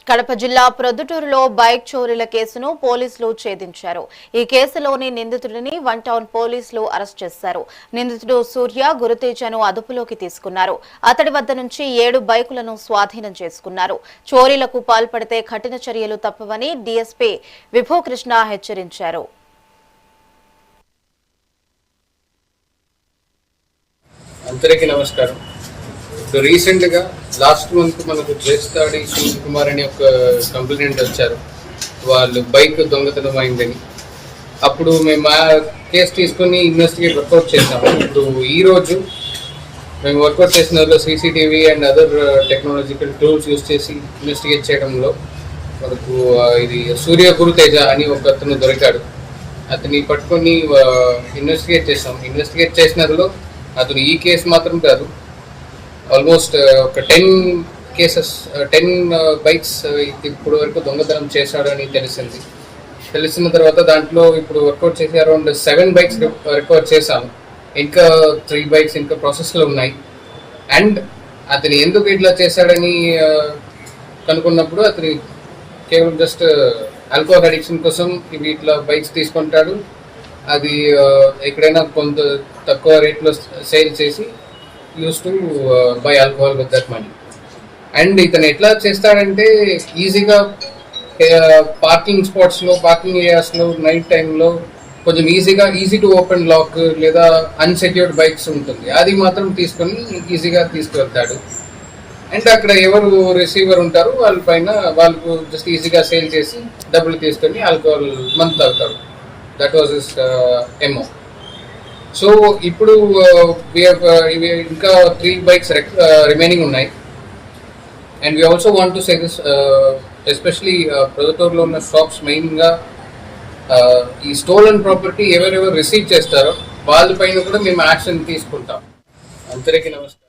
కడప జిల్లా ప్రొద్దుటూరులో బైక్ చోరీల కేసును పోలీసులు ఛేదించారు. ఈ కేసులోని నిందితుడిని వన్ టౌన్ పోలీసులు అరెస్ట్ చేశారు. నిందితుడు సూర్య గురుతేజను అదుపులోకి తీసుకున్నారు. అతడి వద్ద నుంచి 7 బైకులను స్వాధీనం చేసుకున్నారు. చోరీలకు పాల్పడితే కఠిన చర్యలు తప్పవని డీఎస్పీ విభూకృష్ణ హెచ్చరించారు. అందరికీ నమస్కారం. రీసెంట్గా లాస్ట్ మంత్ మనకు జేస్తాడి సునీల్ కుమార్ అని ఒక కంప్లైంట్ వచ్చారు. వాళ్ళు బైక్ దొంగతనం అయిందని. అప్పుడు మేము ఆ కేసు తీసుకొని ఇన్వెస్టిగేట్ వర్కౌట్ చేసాము. ఇప్పుడు ఈరోజు మేము వర్కౌట్ చేసిన CCTV and other technological tools use చేసి ఇన్వెస్టిగేట్ చేయడంలో మనకు ఇది సూర్య గురుతేజ అని ఒక అతను దొరికాడు. అతన్ని పట్టుకొని ఇన్వెస్టిగేట్ చేసాం. ఇన్వెస్టిగేట్ చేసినలో అతను ఈ కేసు మాత్రం కాదు, ఆల్మోస్ట్ ఒక 10 కేసెస్ 10 బైక్స్ ఇప్పుడు వరకు దొంగతనం చేశాడని తెలిసిన తర్వాత దాంట్లో ఇప్పుడు వర్కౌట్ చేసి అరౌండ్ 7 బైక్స్ రికవర్ చేశాము. ఇంకా 3 బైక్స్ ఇంకా ప్రాసెస్లో ఉన్నాయి. అండ్ అతను ఎందుకు ఇట్లా చేశాడని కనుక్కున్నప్పుడు అతని కేవలం జస్ట్ ఆల్కహాల్ అడిక్షన్ కోసం ఇవి ఇట్లా బైక్స్ తీసుకుంటాడు. అది ఎక్కడైనా కొంత తక్కువ రేట్లో సేల్ చేసి use to buy alcohol with that money. And ఇతను ఎట్లా చేస్తాడంటే ఈజీగా పార్కింగ్ స్పాట్స్లో, పార్కింగ్ ఏరియాస్లో నైట్ టైంలో కొంచెం ఈజీ టు ఓపెన్ లాక్ లేదా అన్సెక్యూర్డ్ బైక్స్ ఉంటుంది, అది మాత్రం తీసుకొని ఈజీగా తీసుకువెళ్తాడు. అండ్ అక్కడ ఎవరు రిసీవర్ ఉంటారో వాళ్ళ పైన వాళ్ళకు జస్ట్ ఈజీగా సేల్ చేసి డబ్బులు తీసుకొని ఆల్కహాల్ మంత్ తాగుతాడు. That was his MO. So ఇప్పుడు ఇవి ఇంకా 3 బైక్స్ రిమైనింగ్ ఉన్నాయి. And we also want to say this, especially ప్రొద్దుటూరులో ఉన్న షాప్స్ మెయిన్గా ఈ స్టోలన్ ప్రాపర్టీ ఎవరెవరు రిసీవ్ చేస్తారో వాళ్ళ పైన కూడా మేము యాక్షన్ తీసుకుంటాం. అందరికీ నమస్కారం.